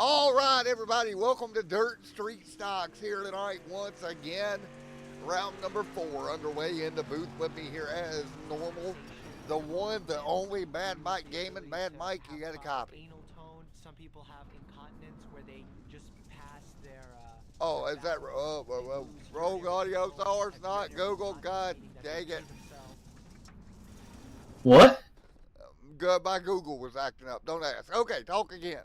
All right, everybody, welcome to Dirt Street Stocks here tonight once again. Round number 4 underway in the booth with me here as normal. The one, the only Bad Mike Gaming. Bad Mike, you got a copy. Anal tone. Some people have incontinence where they just pass Oh, their is that bowels and lose Rogue urinary Audio control, Source, and not urinary Google? incontinence, God meaning that they dang it. pee themselves. What? Good, my Google was acting up. Don't ask. Okay, talk again.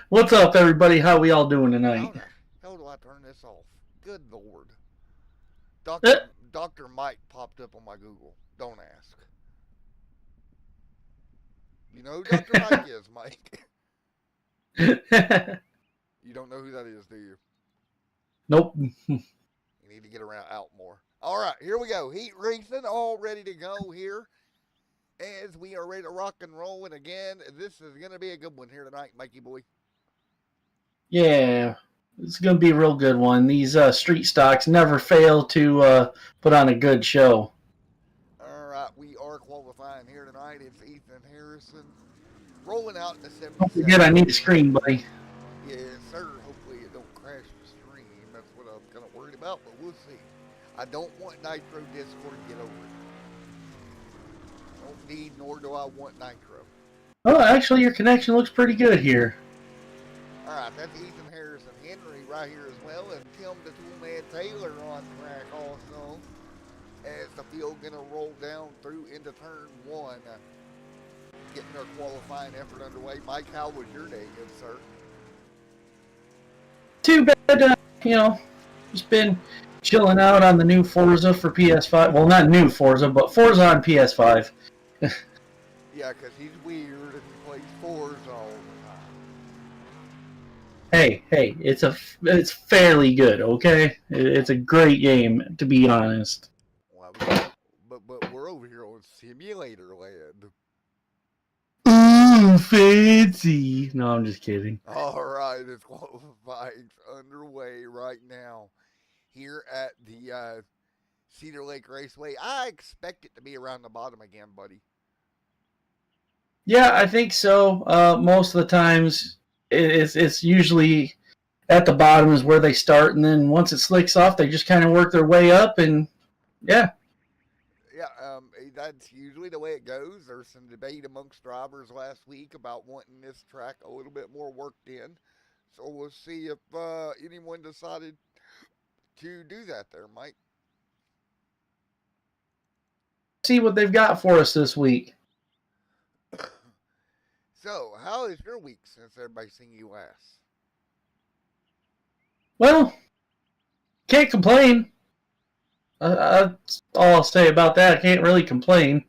What's up, everybody? How we all doing How tonight? the hell do I turn this off? Good Lord. Eh. Dr. Mike popped up on my Google. Don't ask. You know who Dr. Mike is, Mike? You don't know who that is, do you? Nope. You need to get around out more. All right, here we go. Heat racing, all ready to go here. As we are ready to rock and roll. And again, this is going to be a good one here tonight, Mikey boy. Yeah, it's going to be a real good one. These street stocks never fail to put on a good show. All right, we are qualifying here tonight. It's Ethan Harrison rolling out in the Don't 77. forget I need a screen, buddy. Yes, sir. Hopefully it don't crash the stream. That's what I'm kind of worried about, but we'll see. I don't want Nitro Discord to get over it. Don't need, nor do I want Nitro. Oh, actually, your connection looks pretty good here. All right, that's Ethan Harrison, Henry right here as well, and Tim the Toolman Taylor on track also. As the field gonna roll down through into turn 1, getting their qualifying effort underway. Mike, how was your day, good sir? Too bad, just been chilling out on the new Forza for PS5. Well, not new Forza, but Forza on PS5. Yeah, because he's weird and he plays Forza all the time. Hey, it's fairly good, okay? It's a great game, to be honest. Well, but we're over here on Simulator Land. Ooh, fancy. No, I'm just kidding. All right, it's qualifying underway right now here at the Cedar Lake Raceway. I expect it to be around the bottom again, buddy. Yeah, I think so. Most of the times, it's usually at the bottom is where they start, and then once it slicks off, they just kind of work their way up, and yeah. Yeah, that's usually the way it goes. There's some debate amongst drivers last week about wanting this track a little bit more worked in. So we'll see if anyone decided to do that there, Mike. See what they've got for us this week. So, how is your week since everybody's seen you last? Well, can't complain. That's all I'll say about that. I can't really complain.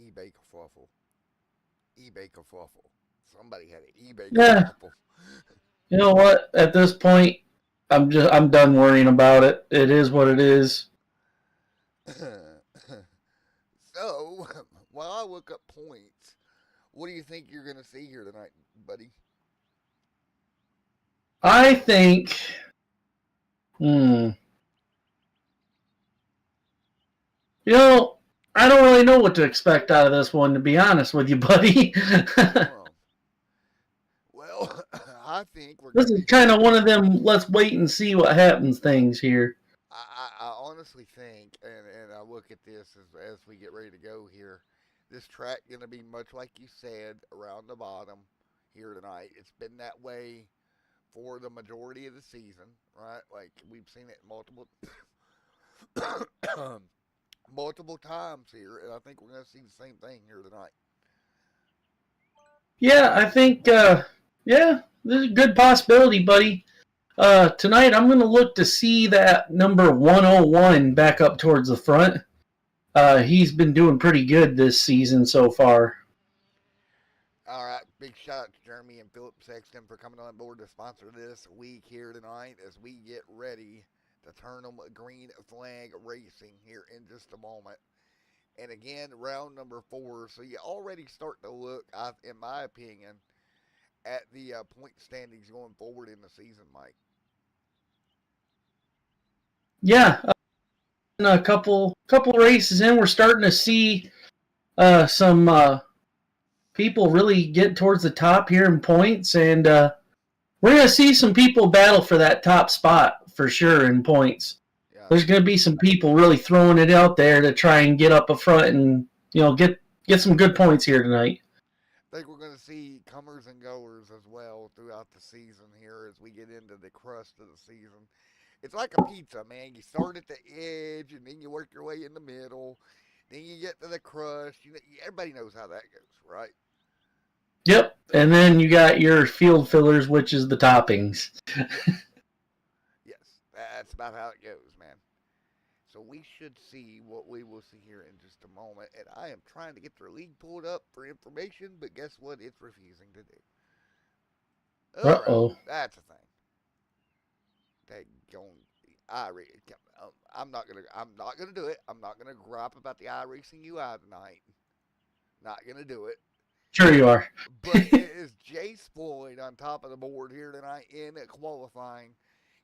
eBay kerfuffle. eBay kerfuffle. Somebody had an eBay Yeah. kerfuffle. You know what? At this point, I'm done worrying about it. It is what it is. So, while I look up points, what do you think you're going to see here tonight, buddy? I think. I don't really know what to expect out of this one, to be honest with you, buddy. Well, I think we're This is kind of one of them let's wait and see what happens things here. I honestly think, and I look at this as we get ready to go here, this track going to be much like you said, around the bottom here tonight. It's been that way for the majority of the season, right? Like, we've seen it multiple multiple times here, and I think we're going to see the same thing here tonight. Yeah, I think, there's a good possibility, buddy. Tonight, I'm going to look to see that number 101 back up towards the front. He's been doing pretty good this season so far. All right, big shout out to Jeremy and Philip Sexton for coming on board to sponsor this week here tonight as we get ready to turn them green flag racing here in just a moment. And again, round number 4. So you already start to look, in my opinion, at the point standings going forward in the season, Mike. Yeah, a couple races in, we're starting to see some people really get towards the top here in points, and we're going to see some people battle for that top spot for sure in points. Yeah. There's going to be some people really throwing it out there to try and get up front and get some good points here tonight. I think we're going to see comers and goers as well throughout the season here as we get into the crust of the season. It's like a pizza, man. You start at the edge and then you work your way in the middle. Then you get to the crust. Everybody knows how that goes, right? Yep, and then you got your field fillers, which is the toppings. Yes, that's about how it goes, man. So we should see what we will see here in just a moment. And I am trying to get their league pulled up for information, but guess what? It's refusing to do. Uh-oh. Right, that's a thing. I'm not gonna do it. I'm not gonna gripe about the iRacing UI tonight. Not gonna do it. Sure you are. But it is Jace Floyd on top of the board here tonight in qualifying,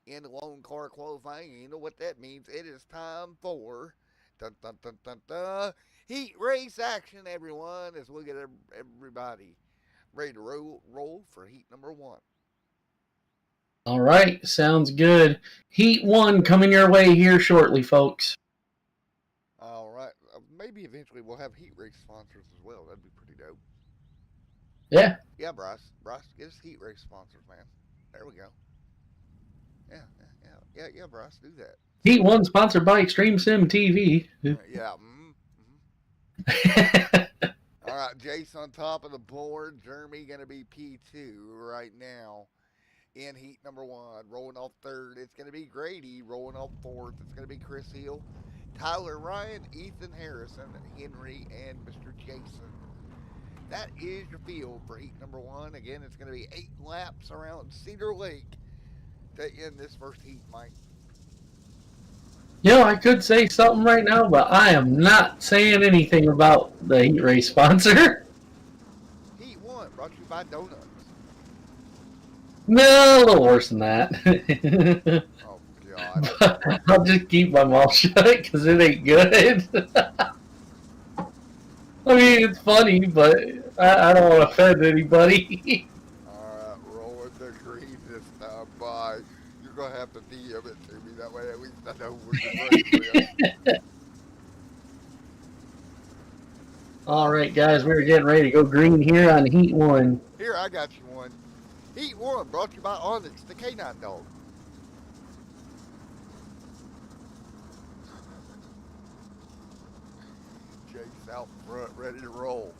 in lone car qualifying. You know what that means? It is time for dun, dun, dun, dun, dun, heat race action, everyone, as we'll get everybody ready to roll for heat number 1. All right, sounds good. Heat 1 coming your way here shortly, folks. All right. Maybe eventually we'll have heat race sponsors as well. That'd be pretty dope. Yeah. Yeah, Bryce. Bryce, get us heat race sponsors, man. There we go. Yeah, Bryce, do that. Heat 1 sponsored by Extreme Sim TV. Yeah. All right, Jace on top of the board. Jeremy going to be P2 right now in heat number 1. Rolling off third, it's going to be Grady. Rolling off fourth, it's going to be Chris Hill, Tyler Ryan, Ethan Harrison, Henry, and Mr. Jason. That is your field for heat number 1. Again, it's going to be 8 laps around Cedar Lake to end this first heat, Mike. I could say something right now, but I am not saying anything about the heat race sponsor. Heat 1 brought to you by Donuts. No, a little worse than that. Oh, God. I'll just keep my mouth shut because it ain't good. I mean, it's funny, but I don't want to offend anybody. Alright, rolling the green this time by. You're going to have to DM it to me. That way at least I know where you're going. All right, guys, we're getting ready to go green here on Heat 1. Here, I got you one. Heat 1 brought to you by Onyx, the canine dog. Jake's out front, ready to roll.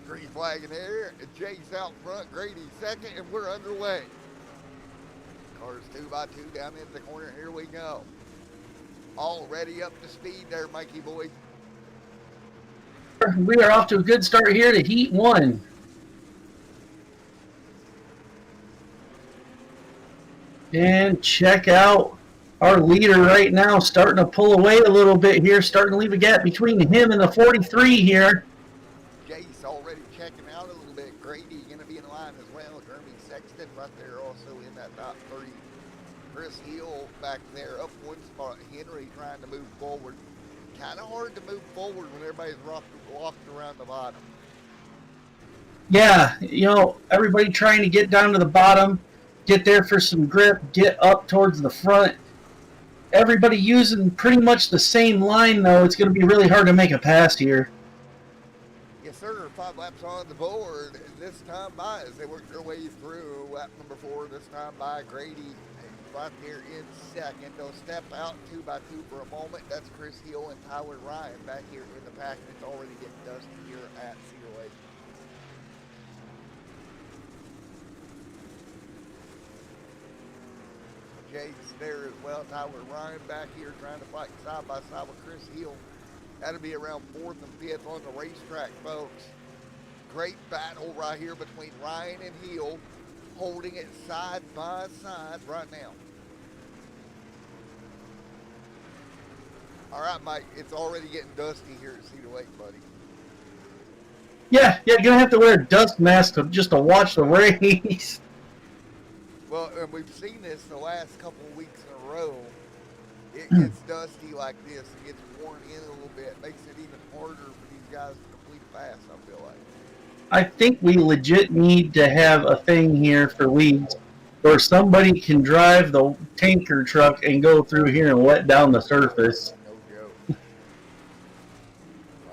Green flag in the air, and Jake's out front, Grady second, and we're underway. Cars 2x2 down into the corner, here we go. Already up to speed there, Mikey boy. We are off to a good start here to Heat 1. And check out our leader right now, starting to pull away a little bit here, starting to leave a gap between him and the 43 here. Jace already checking out a little bit. Grady going to be in line as well. Jeremy Sexton right there also in that top 3. Chris Hill back there up one spot. Henry trying to move forward. Kind of hard to move forward when everybody's locked around the bottom. Yeah, everybody trying to get down to the bottom, get there for some grip, get up towards the front. Everybody using pretty much the same line, though. It's going to be really hard to make a pass here. Yes, sir. 5 laps on the board. This time by, as they work their way through lap number 4, this time by Grady. Right there in second. They'll step out 2x2 for a moment. That's Chris Hill and Tyler Ryan back here in the pack. And it's already getting dusty here at Cedar Lake. Jake's there as well. Tyler Ryan back here trying to fight side by side with Chris Hill. That'll be around 4th and 5th on the racetrack, folks. Great battle right here between Ryan and Hill, holding it side by side right now. All right, Mike, it's already getting dusty here at Cedar Lake, buddy. Yeah, you're going to have to wear a dust mask just to watch the race. Well, and we've seen this the last couple of weeks in a row it gets dusty like this, it gets worn in a little bit, makes it even harder for these guys to complete a pass, I feel like. I think we legit need to have a thing here for weeds where somebody can drive the tanker truck and go through here and wet down the surface. No joke.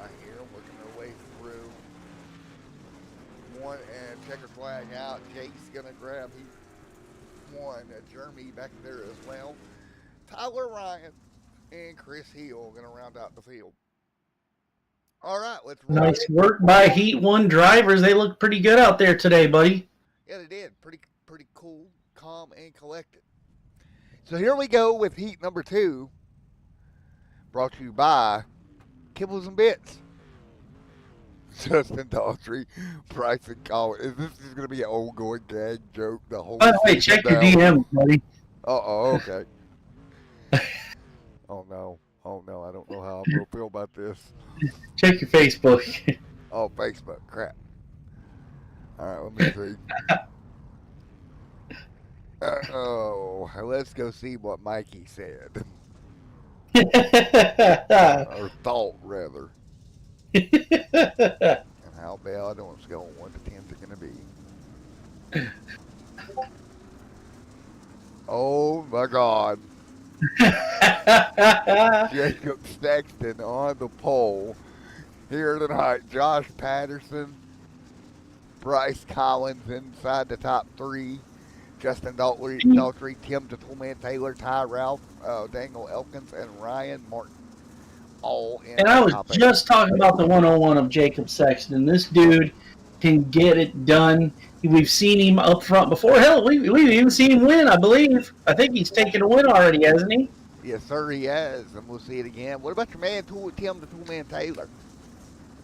Right here, working their way through. One and checker flag out. Jake's gonna grab one. Jeremy back there as well. Tyler Ryan and Chris Hill gonna round out the field. All right, let's roll Nice it. work by Heat 1 drivers. They look pretty good out there today, buddy. Yeah, they did. Pretty cool, calm, and collected. So here we go with heat number 2, brought to you by Kibbles and Bits. Justin Daughtry, Bryce and Colin. Is this just going to be an ongoing gag joke the whole By the way, season check your now? DMs, buddy. Okay. Oh no, I don't know how I'm going to feel about this. Check your Facebook. Oh, Facebook, crap. All right, let me see. Let's go see what Mikey said. Or thought, rather. And how bad I know it's going. 1 to 10 is going to be. Oh my God. Jacob Sexton on the pole here tonight. Josh Patterson, Bryce Collins inside the top 3. Justin Daughtry, Tim the Toolman Taylor, Ty Ralph, Daniel Elkins, and Ryan Martin. All in And I was top 8. just talking about the 101 of Jacob Sexton. This dude can get it done. We've seen him up front before. Hell, we've even seen him win, I believe. I think he's taken a win already, hasn't he? Yes, sir, he has, and we'll see it again. What about your man, Tim the Toolman Taylor?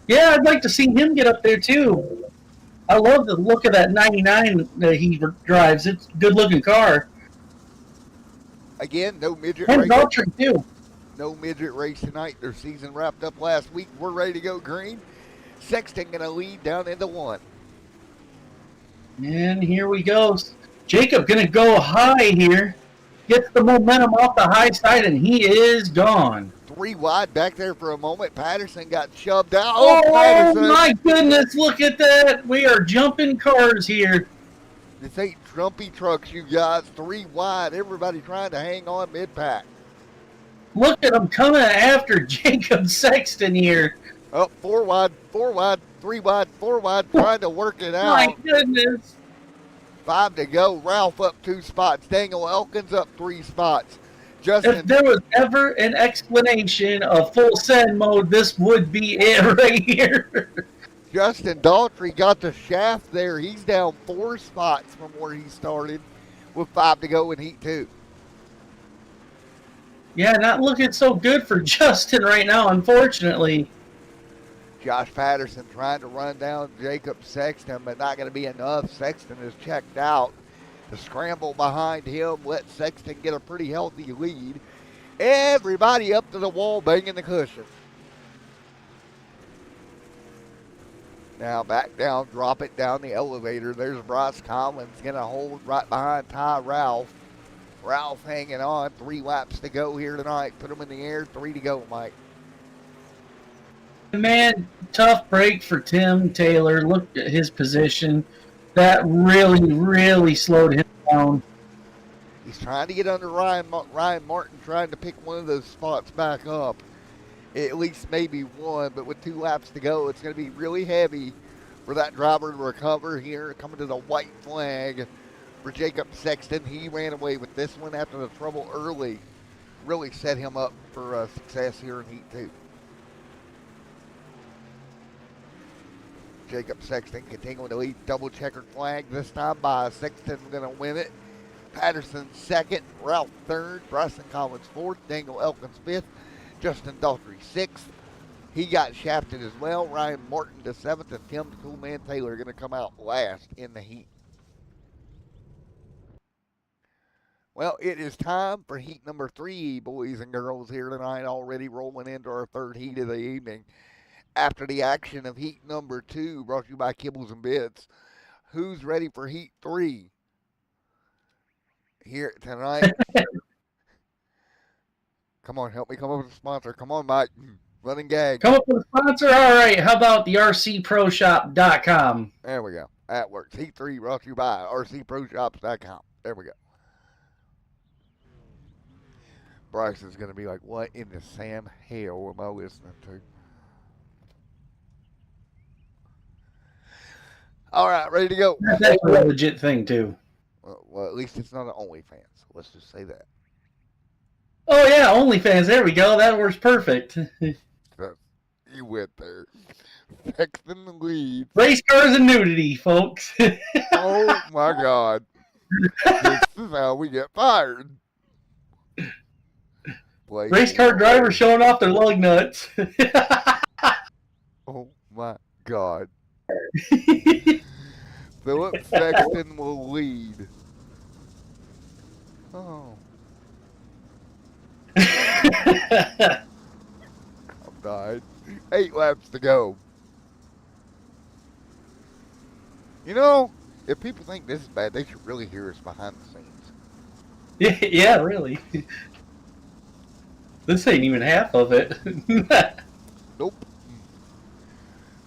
Yeah, I'd like to see him get up there, too. I love the look of that 99 that he drives. It's a good-looking car. Again, no midget And race. Daughtry, too. No midget race tonight. Their season wrapped up last week. We're ready to go green. Sexton going to lead down into 1. And here we go. Jacob going to go high here. Gets the momentum off the high side, and he is gone. 3 wide back there for a moment. Patterson got shoved out. Oh, Patterson. my goodness, look at that. We are jumping cars here. This ain't Trumpy trucks, you guys. 3 wide. Everybody trying to hang on mid-pack. Look at them coming after Jacob Sexton here. Up 4 wide, 3 wide, 4 wide, trying to work it out. My goodness. 5 to go. Ralph up 2 spots. Daniel Elkins up 3 spots. Justin. If there was ever an explanation of full send mode, this would be it right here. Justin Daughtry got the shaft there. He's down 4 spots from where he started with 5 to go in heat 2. Yeah, not looking so good for Justin right now, unfortunately. Josh Patterson trying to run down Jacob Sexton, but not going to be enough. Sexton is checked out. The scramble behind him let Sexton get a pretty healthy lead. Everybody up to the wall banging the cushion. Now back down, drop it down the elevator. There's Bryce Collins going to hold right behind Ty Ralph. Ralph hanging on. 3 laps to go here tonight. Put him in the air. 3 to go, Mike. Man, tough break for Tim Taylor. Look at his position. That really, really slowed him down. He's trying to get under Ryan Martin, trying to pick one of those spots back up. At least maybe one, but with 2 laps to go, it's going to be really heavy for that driver to recover here. Coming to the white flag for Jacob Sexton. He ran away with this one after the trouble early. Really set him up for success here in Heat 2. Jacob Sexton continuing to lead, double checkered flag this time by Sexton going to win it. Patterson second, Ralph third, Bryson Collins fourth, Daniel Elkins fifth, Justin Daughtry sixth. He got shafted as well. Ryan Martin to seventh, and Tim the Toolman Taylor going to come out last in the heat. Well, it is time for heat number 3, boys and girls, here tonight, already rolling into our 3rd heat of the evening. After the action of heat number 2, brought to you by Kibbles and Bits. Who's ready for heat 3? Here tonight. Come on, help me come up with a sponsor. Come on, Mike. Running gag. Come up with a sponsor? All right. How about the RCProShop.com? There we go. That works. Heat 3 brought to you by RCProShops.com. There we go. Bryce is going to be like, what in the Sam hell am I listening to? All right, ready to go. That's a legit thing, too. Well, at least it's not an OnlyFans. Let's just say that. Oh, yeah, OnlyFans. There we go. That works perfect. You went there. Sexton the lead. Race cars and nudity, folks. Oh, my God. This is how we get fired. Race car drivers showing off their lug nuts. Oh, my God. Philip Sexton will lead. Oh. I'm died. 8 laps to go. You know, if people think this is bad, they should really hear us behind the scenes. Yeah, really. This ain't even half of it. Nope.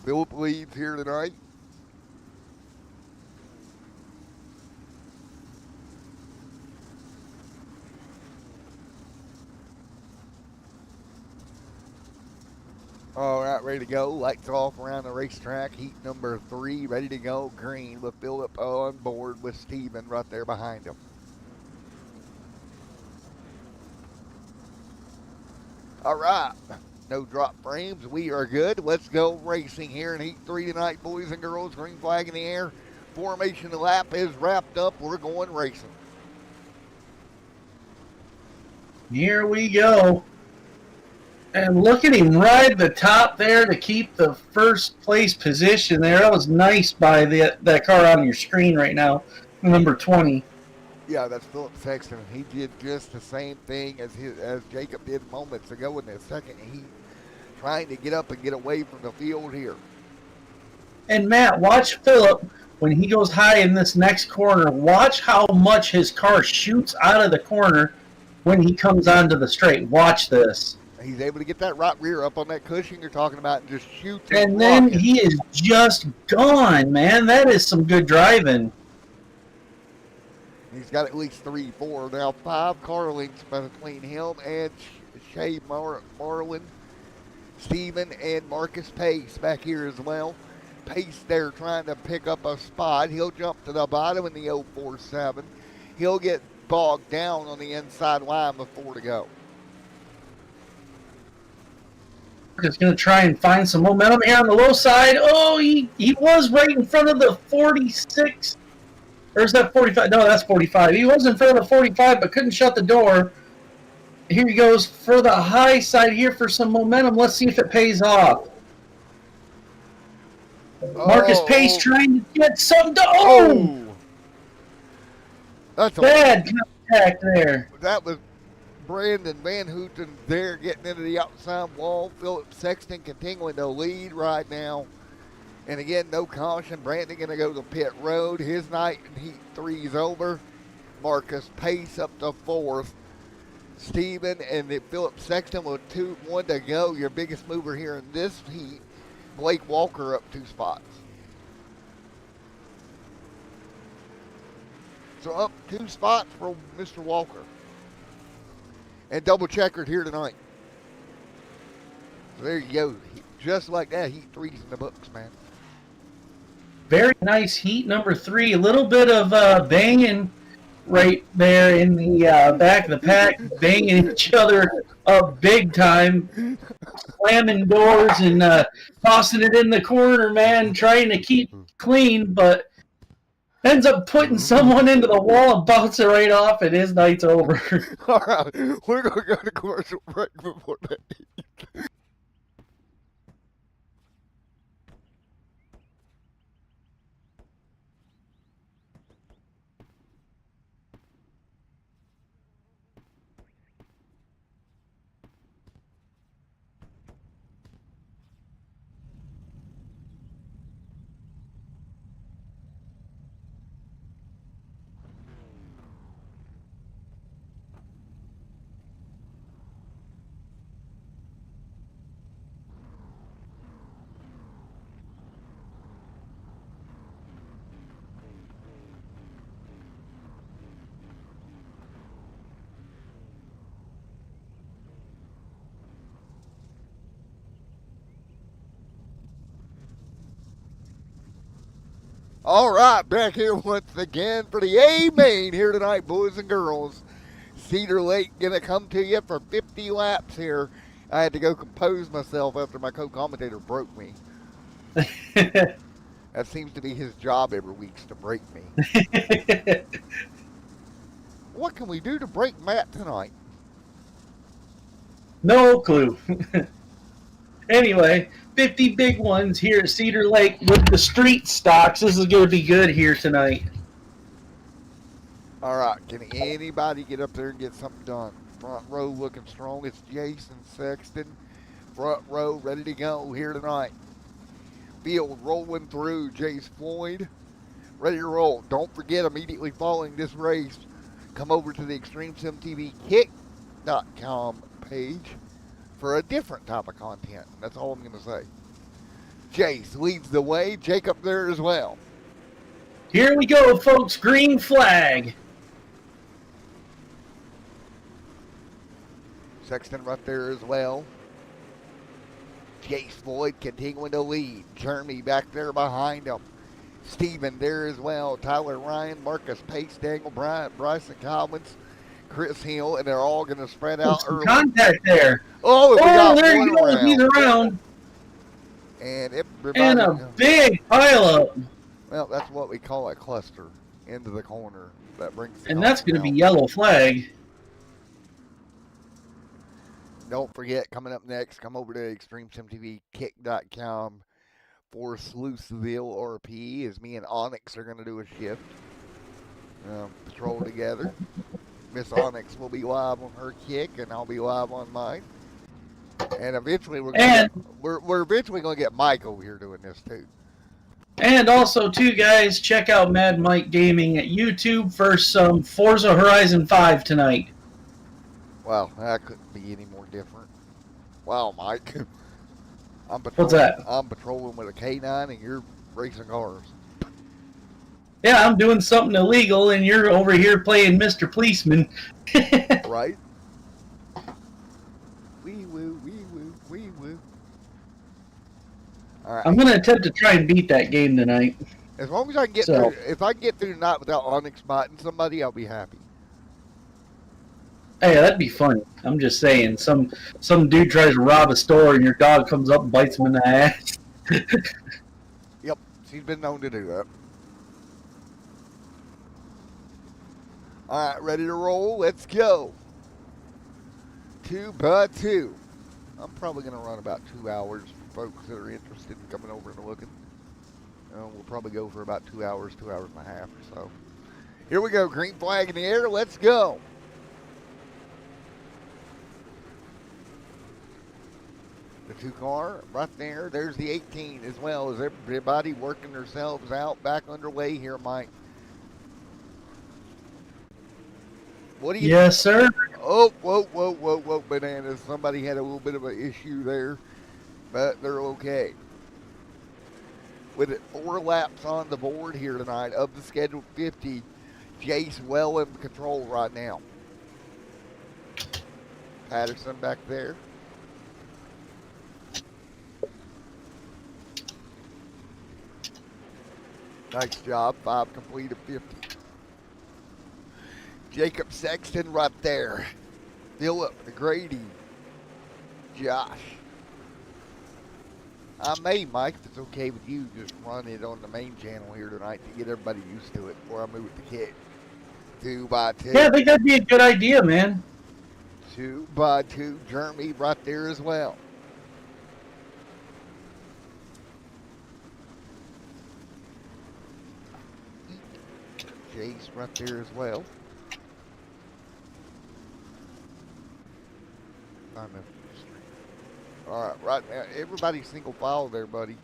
Philip leads here tonight. All right, ready to go. Lights off around the racetrack. Heat number 3, ready to go. Green with Philip on board with Steven right there behind him. All right, no drop frames. We are good. Let's go racing here in Heat 3 tonight, boys and girls. Green flag in the air. Formation lap is wrapped up. We're going racing. Here we go. And look at him ride the top there to keep the first place position there. That was nice by that car on your screen right now, number 20. Yeah, that's Philip Sexton. He did just the same thing as Jacob did moments ago in the second heat, trying to get up and get away from the field here. And Matt, watch Philip when he goes high in this next corner. Watch how much his car shoots out of the corner when he comes onto the straight. Watch this. He's able to get that right rear up on that cushion you're talking about and just shoot. And then he is just gone, man. That is some good driving. He's got at least 3, 4, now 5 car lengths between him and Shay Marlin, Steven, and Marcus Pace back here as well. Pace there trying to pick up a spot. He'll jump to the bottom in the 047. He'll get bogged down on the inside line with 4 to go. Is going to try and find some momentum here on the low side. Oh, he was right in front of the 46. Or is that 45? No, that's 45. He was in front of the 45, but couldn't shut the door. Here he goes for the high side here for some momentum. Let's see if it pays off. Marcus Pace trying to get something to... Oh! That's a bad contact there. That was Brandon Van Houten there getting into the outside wall. Philip Sexton continuing to lead right now. And again, no caution. Brandon going to go to pit road. His night in Heat 3 is over. Marcus Pace up to 4th. Steven and Philip Sexton with 1 to go. Your biggest mover here in this heat. Blake Walker up 2 spots. So up 2 spots for Mr. Walker. And double checkered here tonight. So there you go. Just like that, Heat 3's in the books, man. Very nice heat number 3. A little bit of banging right there in the back of the pack, banging each other up big time, slamming doors and tossing it in the corner, man, trying to keep clean, but ends up putting someone into the wall and bounce it right off, and his night's over. All right, we're going to go to commercial break before that. All right, back here once again for the A main here tonight, boys and girls. Cedar Lake gonna come to you for 50 laps here. I had to go compose myself after my co-commentator broke me. That seems to be his job every week, is to break me. What can we do to break Matt tonight? No clue. Anyway, 50 big ones here at Cedar Lake with the street stocks. This is going to be good here tonight. All right, can anybody get up there and get something done? Front row looking strong. It's Jason Sexton. Front row ready to go here tonight. Field rolling through. Jace Floyd ready to roll. Don't forget, immediately following this race, come over to the Extreme Sim TV Kick.com page for a different type of content. That's all I'm going to say. Jace leads the way. Jacob there as well. Here we go, folks. Green flag. Sexton right there as well. Jace Floyd continuing to lead. Jeremy back there behind him. Steven there as well. Tyler Ryan, Marcus Pace, Daniel Bryant, Bryson Collins, Chris Hill, and they're all going to spread out Some early. contact there. Oh, we got there one he goes. around. He's around. And everybody, And a big pileup. well, that's what we call a cluster into the corner. That brings the And that's going to out. be yellow flag. Don't forget, coming up next, come over to ExtremeSimTVKick.com for Sluiceville RP as me and Onyx are going to do a shift. Patrol together. Miss Onyx will be live on her kick, and I'll be live on mine. And eventually, we're eventually going to get Mike over here doing this too. And also, too, guys, check out Mad Mike Gaming at YouTube for some Forza Horizon 5 tonight. Wow, that couldn't be any more different. Wow, Mike. What's that? I'm patrolling with a K9 and you're racing cars. Yeah, I'm doing something illegal, and you're over here playing Mr. Policeman. Right? Wee woo, wee woo, wee woo. All right. I'm going to attempt to try and beat that game tonight. As long as I can get through, if I can get through tonight without Onyx biting somebody, I'll be happy. Hey, that'd be funny. I'm just saying, some dude tries to rob a store, and your dog comes up and bites him in the ass. Yep, she's been known to do that. All right, ready to roll? Let's go. 2x2. I'm probably going to run about 2 hours for folks that are interested in coming over and looking. We'll probably go for about 2 hours, 2 hours and a half or so. Here we go. Green flag in the air. Let's go. The 2 car right there. There's the 18 as well. As everybody working themselves out. Back underway here, Mike. What do you? Yes, sir. Oh, whoa, bananas. Somebody had a little bit of an issue there, but they're okay. With it 4 laps on the board here tonight of the scheduled 50, Jace well in control right now. Patterson back there. Nice job. 5 completed 50. Jacob Sexton right there. Philip Grady. Josh. I may, Mike, if it's okay with you, just run it on the main channel here tonight to get everybody used to it before I move it to kick. 2x2. Yeah, I think that'd be a good idea, man. 2x2. Jeremy right there as well. Jace right there as well. All right, right now, everybody's single file there, buddy.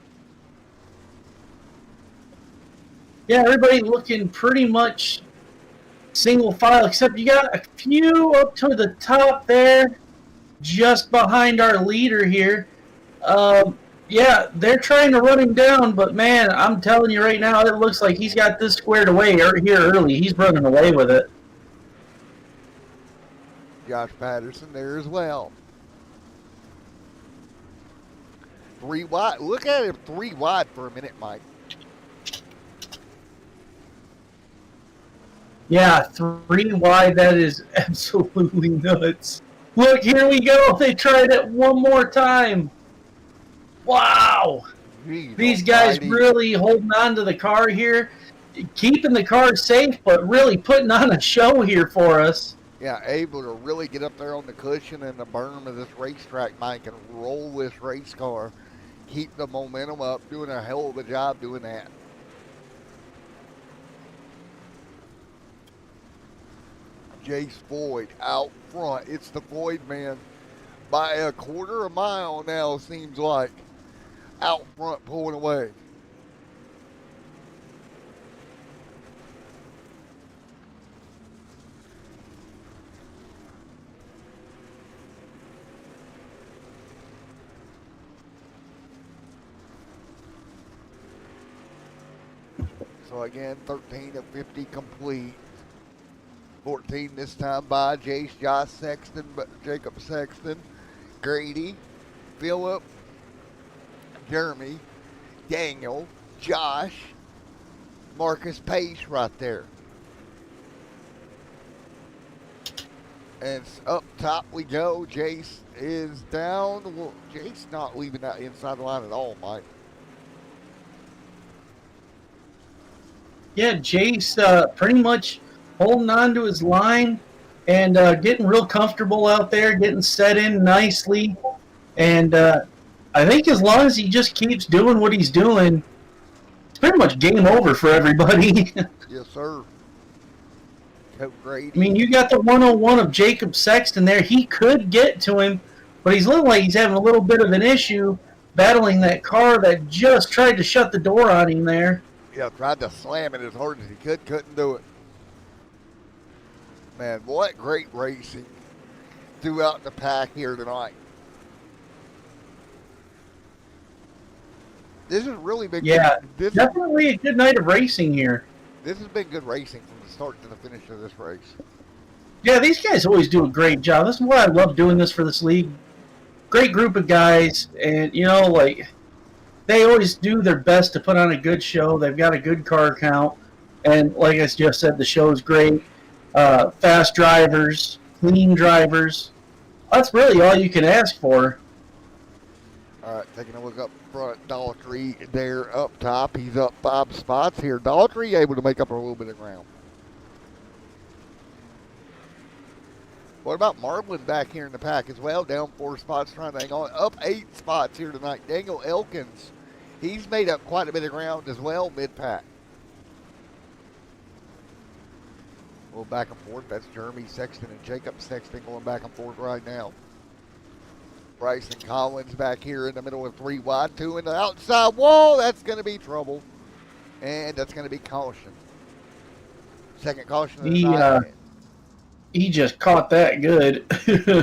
Yeah, everybody looking pretty much single file, except you got a few up to the top there, just behind our leader here. Yeah, they're trying to run him down, but man, I'm telling you right now, it looks like he's got this squared away here early. He's running away with it. Josh Patterson there as well. 3 wide. Look at him 3 wide for a minute, Mike. Yeah, 3 wide. That is absolutely nuts. Look, here we go. They tried it one more time. Wow. Jeez These guys almighty. really holding on to the car here, keeping the car safe, but really putting on a show here for us. Yeah, able to really get up there on the cushion and the berm of this racetrack, Mike, and roll this race car. Keep the momentum up, doing a hell of a job doing that. Jace Boyd out front. It's the Boyd man by a quarter of a mile now, seems like. Out front, pulling away. So again, 13 of 50 complete. 14 this time by Jace, Josh Sexton, but Jacob Sexton, Grady, Phillip, Jeremy, Daniel, Josh, Marcus Pace right there. And up top we go. Jace is down. Well, Jace not leaving that inside the line at all, Mike. Yeah, Jace pretty much holding on to his line and getting real comfortable out there, getting set in nicely. And I think as long as he just keeps doing what he's doing, it's pretty much game over for everybody. Yes, sir. Coach I Grady. mean, you got the 101 of Jacob Sexton there. He could get to him, but he's looking like he's having a little bit of an issue battling that car that just tried to shut the door on him there. Yeah, tried to slam it as hard as he could, couldn't do it. Man, what great racing throughout the pack here tonight. This has really been Yeah, good. definitely a good night of racing here. This has been good racing from the start to the finish of this race. Yeah, these guys always do a great job. This is why I love doing this for this league. Great group of guys, and like they always do their best to put on a good show. They've got a good car count, and like I just said, the show is great. Fast drivers, clean drivers. That's really all you can ask for. All right, taking a look up front. Daughtry there up top. He's up 5 spots here. Daughtry able to make up a little bit of ground. What about Marlin back here in the pack as well? Down 4 spots, trying to hang on. Up 8 spots here tonight. Daniel Elkins, he's made up quite a bit of ground as well, mid-pack. A little back and forth. That's Jeremy Sexton and Jacob Sexton going back and forth right now. Bryson Collins back here in the middle of 3 wide. 2 in the outside wall. That's going to be trouble. And that's going to be caution. Second caution of the night. He just caught that good.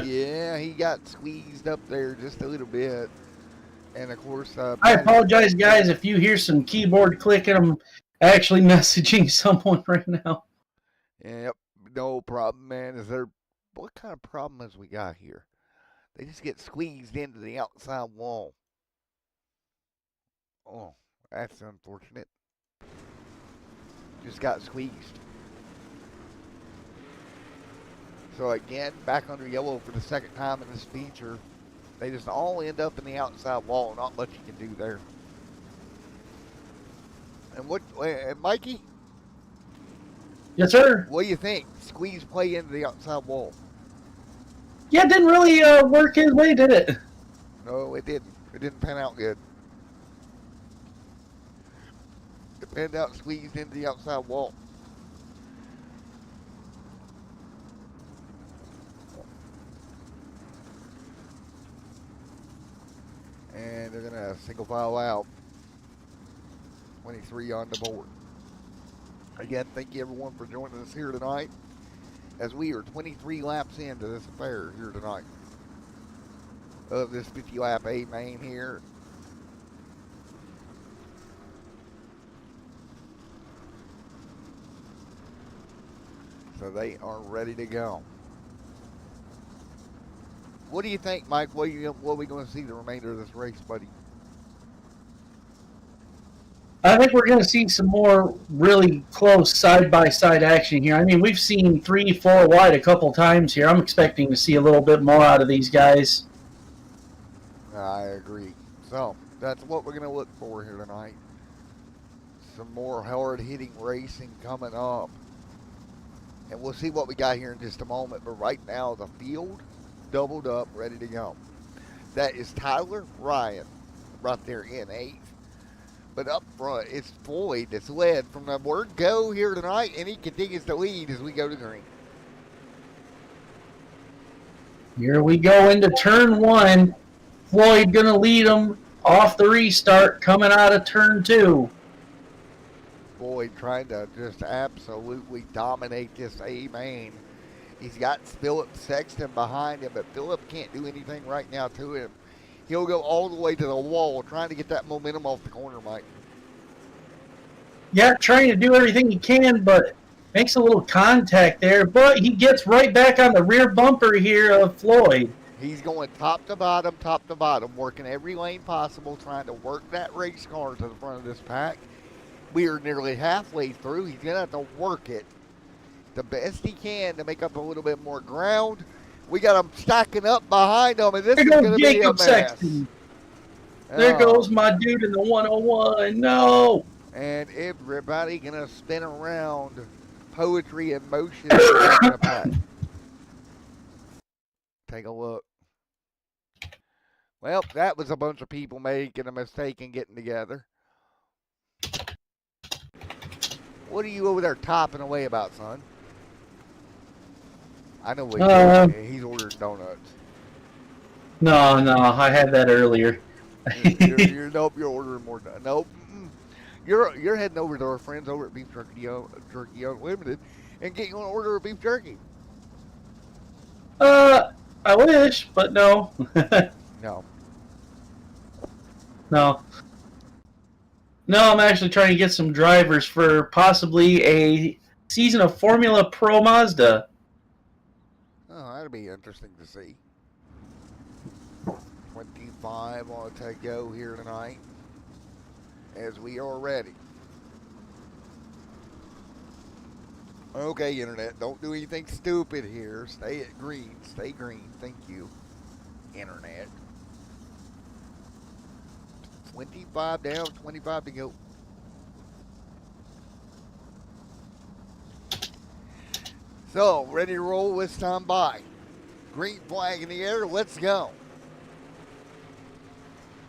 Yeah, he got squeezed up there just a little bit. And of course, I apologize, guys, if you hear some keyboard clicking. I'm actually messaging someone right now. Yep, no problem, man. What kind of problem has we got here? They just get squeezed into the outside wall. Oh, that's unfortunate. Just got squeezed. So again, back under yellow for the second time in this feature. They just all end up in the outside wall. Not much you can do there. And Mikey? Yes, sir. What do you think? Squeeze play into the outside wall. Yeah, it didn't really work his way, did it? No, it didn't. It didn't pan out good. It panned out squeezed into the outside wall. And they're going to single file out. 23 on the board. Again, thank you everyone for joining us here tonight as we are 23 laps into this affair here tonight of this 50 lap A main here. So they are ready to go. What do you think, Mike? What are we going to see the remainder of this race, buddy? I think we're going to see some more really close side-by-side action here. I mean, we've seen 3, 4 wide a couple times here. I'm expecting to see a little bit more out of these guys. I agree. So that's what we're going to look for here tonight. Some more hard-hitting racing coming up. And we'll see what we got here in just a moment. But right now, the field doubled up, ready to go. That is Tyler Ryan right there in 8th. But up front, it's Floyd that's led from the word go here tonight, and he continues to lead as we go to green. Here we go into turn 1. Floyd going to lead them off the restart coming out of turn 2. Floyd trying to just absolutely dominate this A main. He's got Philip Sexton behind him, but Philip can't do anything right now to him. He'll go all the way to the wall trying to get that momentum off the corner, Mike. Yeah, trying to do everything he can, but makes a little contact there. But he gets right back on the rear bumper here of Floyd. He's going top to bottom, working every lane possible, trying to work that race car to the front of this pack. We are nearly halfway through. He's going to have to work it the best he can to make up a little bit more ground. We got him stacking up behind him, and this is going to be a mess. Sexton. There goes my dude in the 101. No. And everybody going to spin around. Poetry in motion. Take a look. Well, that was a bunch of people making a mistake and getting together. What are you over there topping away about, son? I know what he's ordering donuts. No, I had that earlier. Nope, you're ordering more. Nope. You're heading over to our friends over at Beef Jerky Unlimited and getting an order of beef jerky. I wish, but no. No. No, I'm actually trying to get some drivers for possibly a season of Formula Pro Mazda. Oh, that'd be interesting to see. 25 on to go here tonight as we are ready. Okay, Internet, don't do anything stupid here. Stay at green. Stay green. Thank you, Internet. 25 down, 25 to go. So, ready to roll this time by. Green flag in the air, let's go.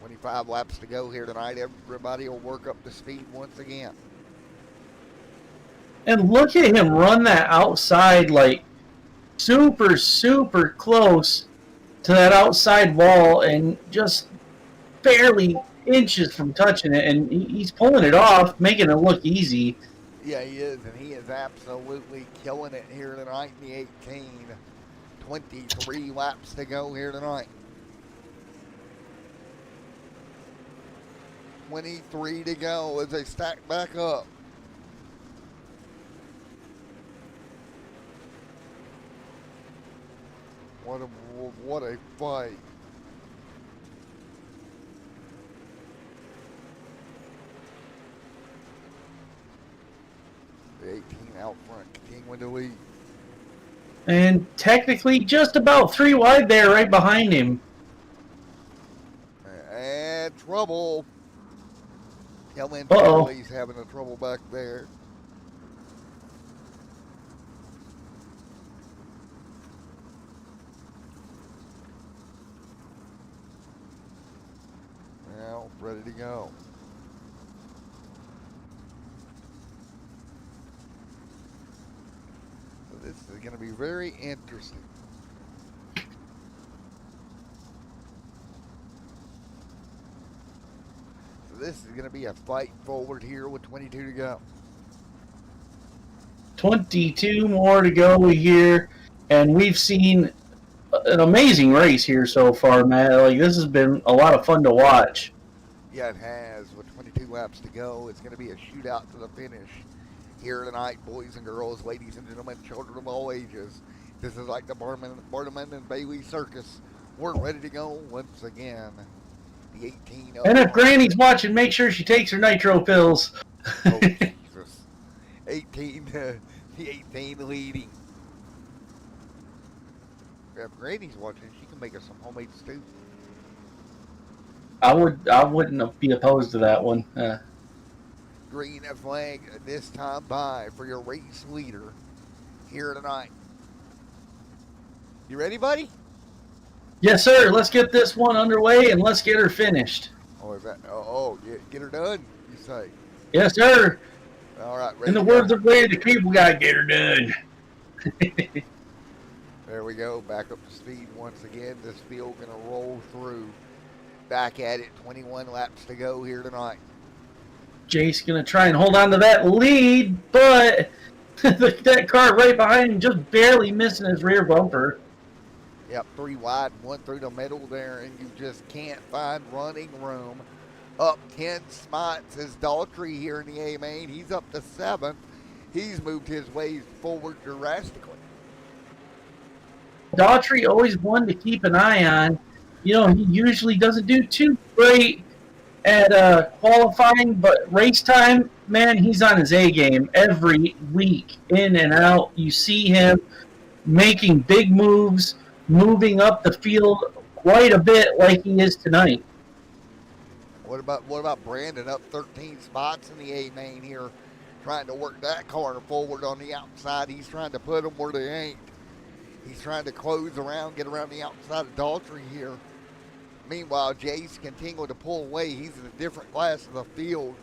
25 laps to go here tonight. Everybody will work up to speed once again. And look at him run that outside, like, super, super close to that outside wall and just barely inches from touching it. And he's pulling it off, making it look easy. Yeah, he is, and he is absolutely killing it here tonight in the 18. 23 laps to go here tonight. 23 to go as they stack back up. What a fight. The 18 out front continuing to lead. And technically just about 3 wide there right behind him. And trouble. Kellen Charlie's having a trouble back there. Now, ready to go. So this is going to be very interesting. So this is going to be a fight forward here with 22 to go. 22 more to go here, and we've seen an amazing race here so far, Matt. Like, this has been a lot of fun to watch. Yeah, it has. With 22 laps to go, it's going to be a shootout to the finish here tonight, boys and girls, ladies and gentlemen, children of all ages. This is like the Barnum and Bailey Circus. We're ready to go once again. The 18 up And if front. Granny's watching, make sure she takes her nitro pills. Oh, Jesus. 18, the 18 leading. If Granny's watching, she can make us some homemade stew. I wouldn't be opposed to that one. Green flag this time by for your race leader here tonight. You ready, buddy? Yes, sir. Let's get this one underway and let's get her finished. Oh, is that? Oh, get her done. You say? Yes, sir. All right. Ready In the to words go. of Larry the Cable Guy, get her done. There we go. Back up to speed once again. This field gonna roll through. Back at it. 21 laps to go here tonight. Jace gonna try and hold on to that lead, but that car right behind him just barely missing his rear bumper. Yep, 3 wide, 1 through the middle there, and you just can't find running room. Up 10 spots is Daltrey here in the A main. He's up to 7th. He's moved his way forward drastically. Daughtry always one to keep an eye on. You know, he usually doesn't do too great at qualifying, but race time, man, he's on his A game every week, in and out. You see him making big moves, moving up the field quite a bit like he is tonight. What about Brandon up 13 spots in the A main here, trying to work that car forward on the outside. He's trying to put them where they ain't. He's trying to close around, get around the outside of Daltrey here. Meanwhile, Jace continuing to pull away. He's in a different class of the field.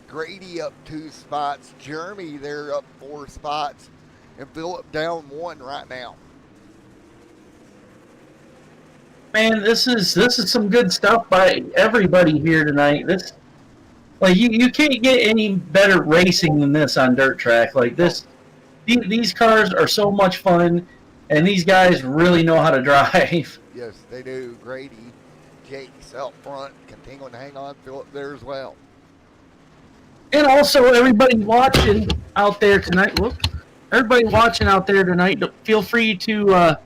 Grady up 2 spots. Jeremy there up 4 spots. And Phillip down 1 right now. Man, this is some good stuff by everybody here tonight. This, like, you can't get any better racing than this on dirt track. Like this, these cars are so much fun, and these guys really know how to drive. Yes, they do. Grady, Jace up front, continuing to hang on. Phillip there as well. And also, everybody watching out there tonight. Everybody watching out there tonight, feel free to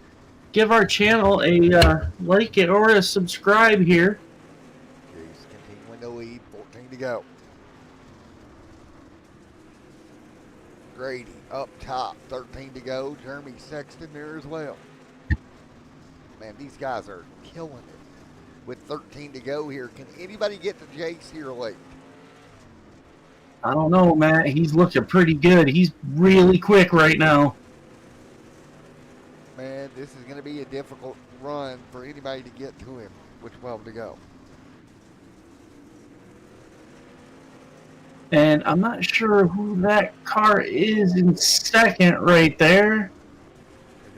give our channel a like it or a subscribe here. Jace continuing to lead, 14 to go. Grady up top, 13 to go. Jeremy Sexton there as well. Man, these guys are killing it with 13 to go here. Can anybody get to Jace here late? I don't know, Matt. He's looking pretty good. He's really quick right now. Man, this is going to be a difficult run for anybody to get to him with 12 to go. And I'm not sure who that car is in second right there.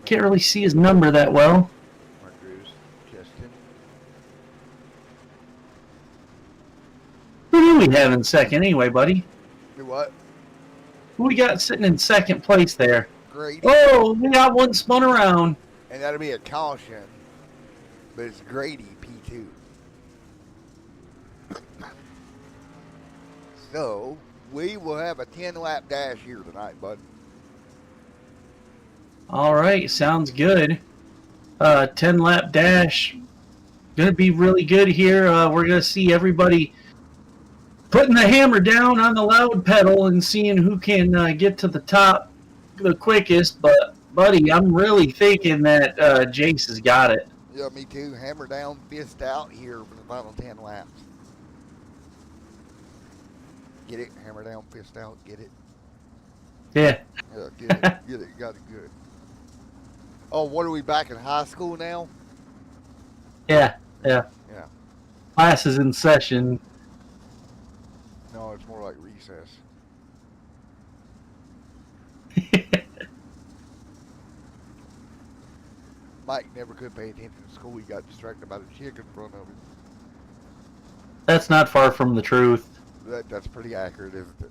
Can't really see his number that well. Marcus, Justin. Who do we have in second anyway, buddy? Do what? Who we got sitting in second place there? Grady. Oh, we got one spun around. And that'll be a caution. But it's Grady, P2. So, we will have a 10-lap dash here tonight, bud. All right, sounds good. 10-lap dash. Going to be really good here. We're going to see everybody putting the hammer down on the loud pedal and seeing who can get to the top the quickest. But, buddy, I'm really thinking that Jace has got it. Yeah, me too. Hammer down, fist out here for the final 10 laps. Get it? Hammer down, fist out. Get it? Yeah. Yeah, get it. Get it. Got it good. Oh, what are we back in high school now? Yeah. Yeah. Class is in session. No, it's more like recess. Mike never could pay attention to school. He got distracted by the chick in front of him. That's not far from the truth. That's pretty accurate, isn't it?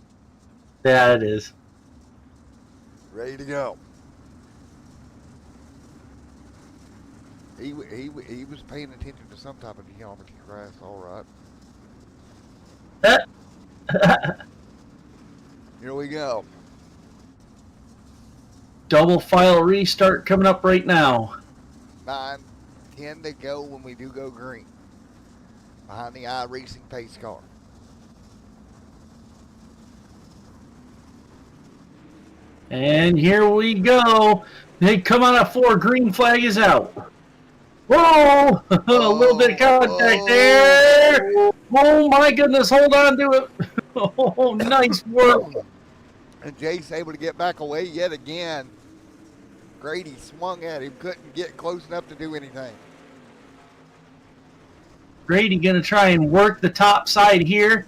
Yeah, it is. Ready to go. He was paying attention to some type of geometry class. All right. Here we go. Double file restart coming up right now. 9, 10 to go when we do go green. behind the iRacing pace car. And here we go. They come out of 4. Green flag is out. Whoa! A little bit of contact there. Oh my goodness! Hold on to it. Oh, nice work. And Jace able to get back away yet again. Grady swung at him, couldn't get close enough to do anything. Grady gonna try and work the top side here.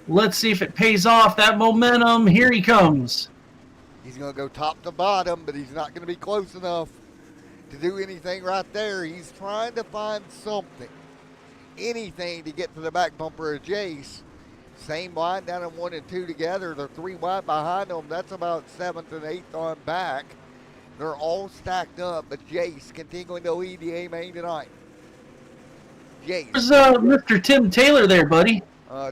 Let's see if it pays off. That momentum. Here he comes. He's going to go top to bottom, but he's not going to be close enough to do anything right there. He's trying to find something, anything to get to the back bumper of Jace. Same line down in 1 and 2 together. They're 3 wide behind them. That's about 7th and 8th on back. They're all stacked up, but Jace continuing to lead the A main tonight. Jace. There's Mr. Tim Taylor there, buddy.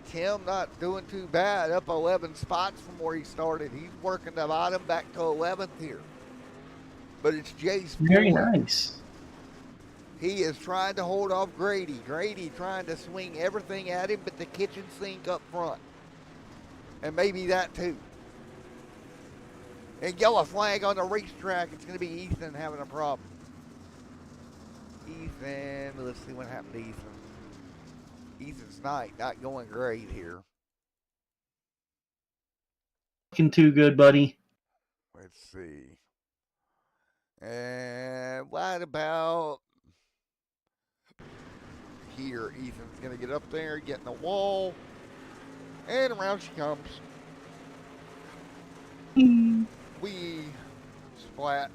Tim not doing too bad, up 11 spots from where he started. He's working the bottom back to 11th here. But it's Jace. Very nice. He is trying to hold off Grady. Grady trying to swing everything at him but the kitchen sink up front. And maybe that too. And yellow flag on the racetrack. It's going to be Ethan having a problem. Ethan, let's see what happened to Ethan. Ethan's night not going great here. Looking too good, buddy. Let's see. And what about here? Ethan's going to get up there, get in the wall, and around she comes. We splat.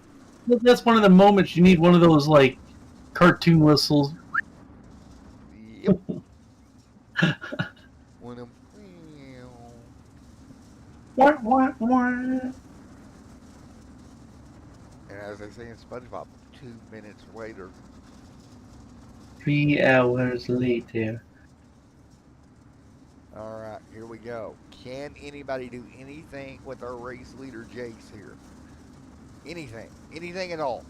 That's one of the moments you need one of those, like, cartoon whistles. Yep. One of them. And as they say in SpongeBob, 2 minutes later. 3 hours later. All right, here we go. Can anybody do anything with our race leader Jace here? Anything. Anything at all.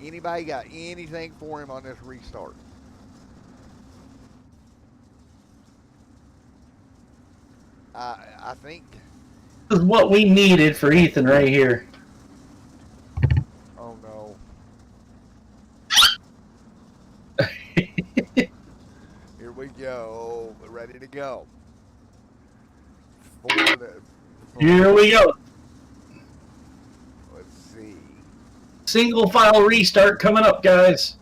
Anybody got anything for him on this restart? I think. This is what we needed for Ethan right here. Oh no. Here we go. We're ready to go. Here we go. Let's see. Single file restart coming up, guys.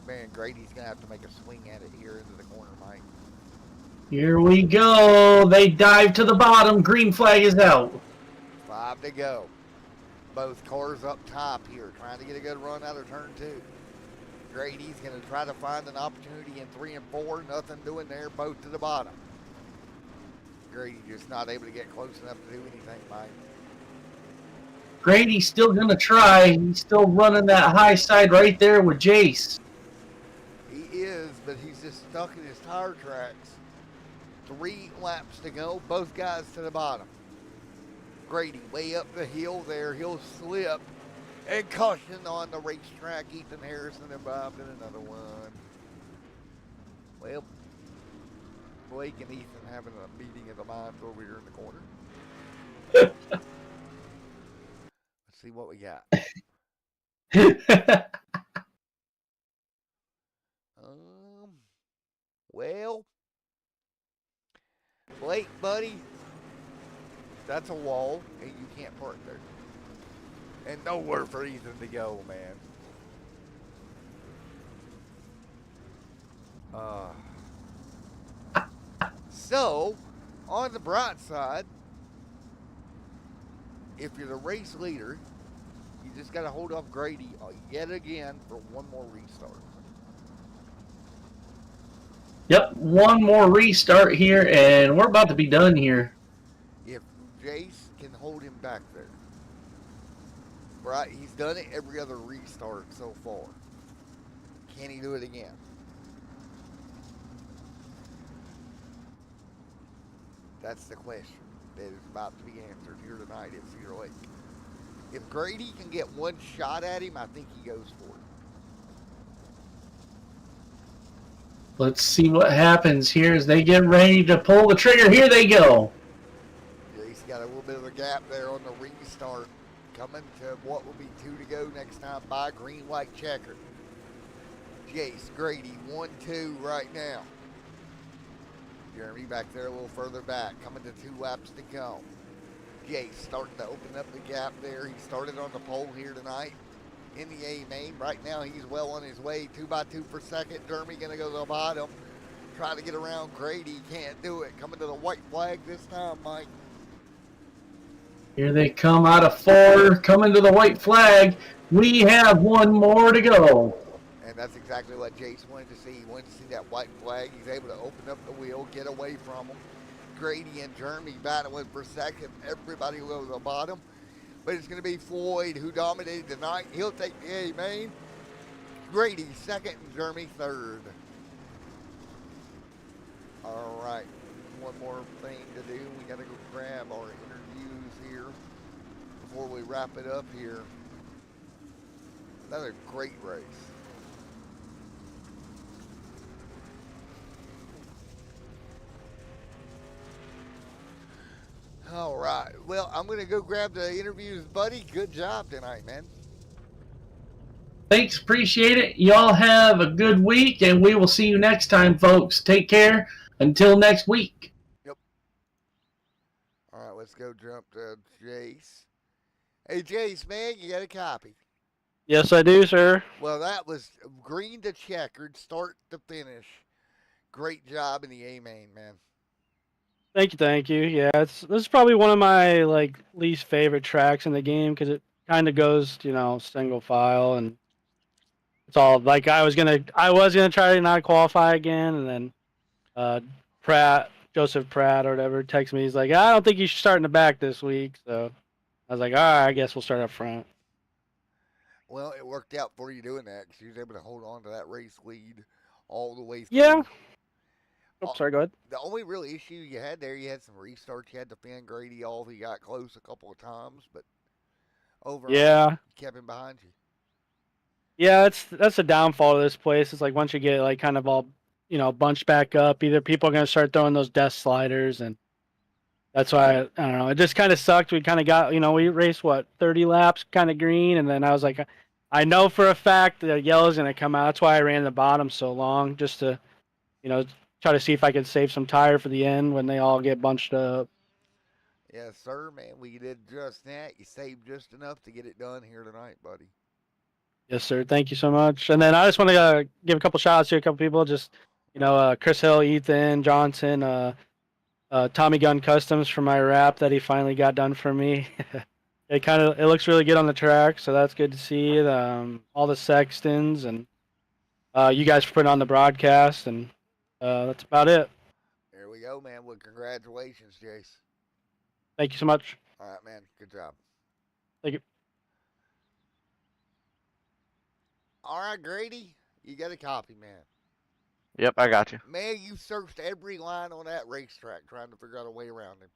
Man, Grady's going to have to make a swing at it here into the corner, Mike. Here we go. They dive to the bottom. Green flag is out. 5 to go. Both cars up top here, trying to get a good run out of turn 2. Grady's going to try to find an opportunity in 3 and 4. Nothing doing there, both to the bottom. Grady just not able to get close enough to do anything, Mike. Grady's still going to try. He's still running that high side right there with Jace. He is, but he's just stuck in his tire tracks. 3 laps to go, both guys to the bottom. Grady way up the hill there. He'll slip. And caution on the racetrack. Ethan Harrison involved in another one. Well, Blake and Ethan having a meeting of the minds over here in the corner. Let's see what we got. Well, Blake, buddy, that's a wall, and you can't park there. And nowhere for Ethan to go, man. So, on the bright side, if you're the race leader, you just got to hold off Grady yet again for one more restart. Yep, one more restart here, and we're about to be done here. If Jace can hold him back there. Right, he's done it every other restart so far. Can he do it again? That's the question that is about to be answered here tonight at Cedar Lake. If Grady can get one shot at him, I think he goes for it. Let's see what happens here as they get ready to pull the trigger. Here they go. Jace got a little bit of a gap there on the restart. Coming to what will be 2 to go next time by green, white, checker. Jace, Grady, 1-2 right now. Jeremy back there a little further back, coming to 2 laps to go. Jace starting to open up the gap there. He started on the pole here tonight in the A main. Right now he's well on his way, 2x2 per second. Jeremy gonna go to the bottom. Trying to get around Grady, can't do it. Coming to the white flag this time, Mike. Here they come out of 4, coming to the white flag. We have one more to go. And that's exactly what Jace wanted to see. He wanted to see that white flag. He's able to open up the wheel, get away from him. Grady and Jeremy battling for second. Everybody will go to the bottom. But it's going to be Floyd who dominated tonight. He'll take the A main. Grady second and Jeremy third. All right. One more thing to do. We got to go grab our interviews here before we wrap it up here. Another great race. All right. Well, I'm going to go grab the interviews, buddy. Good job tonight, man. Thanks, appreciate it. Y'all have a good week, and we will see you next time, folks. Take care. Until next week. Yep. All right, let's go jump to Jace. Hey, Jace, man, you got a copy. Yes, I do, sir. Well, that was green to checkered, start to finish. Great job in the A main, man. Thank you. Yeah, this is probably one of my least favorite tracks in the game because it kind of goes, single file, and it's all like I was gonna try to not qualify again, and then Joseph Pratt or whatever texted me. He's like, I don't think you should start in the back this week. So I was like, all right, I guess we'll start up front. Well, it worked out for you doing that because you was able to hold on to that race lead all the way through. Yeah. Oh, sorry, go ahead. The only real issue you had there, you had some restarts. You had to fan Grady off. He got close a couple of times, but overall, Yeah. kept him behind you. Yeah, that's the downfall of this place. It's like once you get kind of all bunched back up, either people are gonna start throwing those death sliders, and that's why I don't know. It just kind of sucked. We kind of got we raced 30 laps, kind of green, and then I was like, I know for a fact the yellow's gonna come out. That's why I ran the bottom so long, just to try to see if I could save some tire for the end when they all get bunched up. Yes, sir, man. We did just that. You saved just enough to get it done here tonight, buddy. Yes, sir. Thank you so much. And then I just want to give a couple shout outs to a couple people. Just Chris Hill, Ethan Johnson, Tommy Gun Customs for my wrap that he finally got done for me. It looks really good on the track, so that's good to see. All the Sextons and you guys for putting on the broadcast, and that's about it. There we go, man. Well, congratulations, Jace. Thank you so much. All right, man. Good job. Thank you. All right, Grady, you got a copy, man. Yep, I got you. Man, you searched every line on that racetrack trying to figure out a way around him.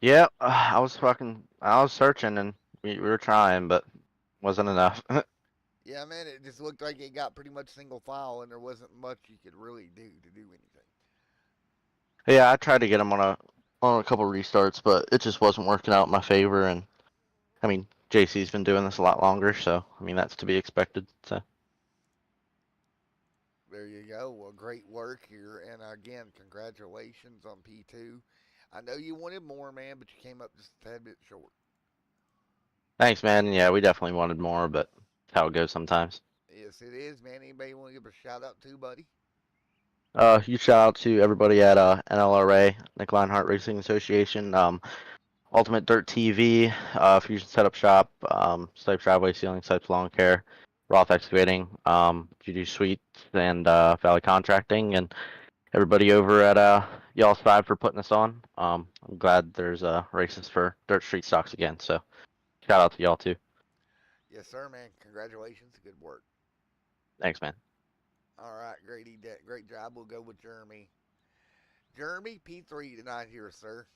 Yeah, I was searching and we were trying, but wasn't enough. Yeah, man, it just looked like it got pretty much single file, and there wasn't much you could really do to do anything. Yeah, I tried to get him on a couple restarts, but it just wasn't working out in my favor. And I mean, JC's been doing this a lot longer, so I mean that's to be expected. So there you go. Well, great work here, and again, congratulations on P2. I know you wanted more, man, but you came up just a tad bit short. thanks, man. Yeah, we definitely wanted more, but that's how it goes sometimes. Yes, it is, man. Anybody want to give a shout out to, buddy? Huge shout out to everybody at NLRA, Nick Heart Racing Association, Ultimate Dirt TV, Fusion Setup Shop, Stipes Driveway Ceiling, Stipes Lawn Care, Roth Excavating, GD Suites, and Valley Contracting, and everybody over at Y'all 5 for putting this on. I'm glad there's races for dirt street stocks again, so shout out to y'all too. Yes, sir, man. Congratulations. Good work. Thanks, man. All right, Grady, great job. We'll go with Jeremy. Jeremy, P3 tonight here, sir.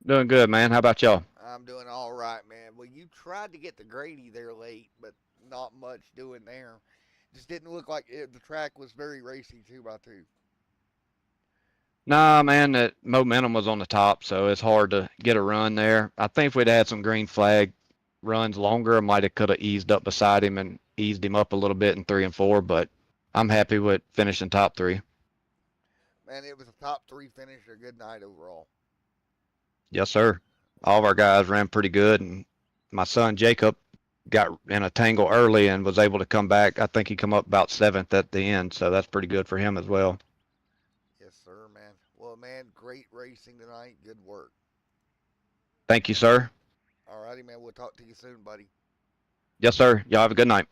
Doing good, man. How about y'all? I'm doing all right, man. Well, you tried to get to Grady there late, but not much doing there. Just didn't look like the track was very racy 2x2. Nah, man, that momentum was on the top, so it's hard to get a run there. I think if we'd had some green flag runs longer, I might have could have eased up beside him and eased him up a little bit in 3 and 4. But I'm happy with finishing top 3. Man, it was a top 3 finish, a good night overall. Yes, sir. All of our guys ran pretty good, and my son Jacob got in a tangle early and was able to come back. I think he come up about 7th at the end, so that's pretty good for him as well. Yes, sir, man. Well, man, great racing tonight. Good work. Thank you, sir. All righty, man. We'll talk to you soon, buddy. Yes, sir. Y'all have a good night.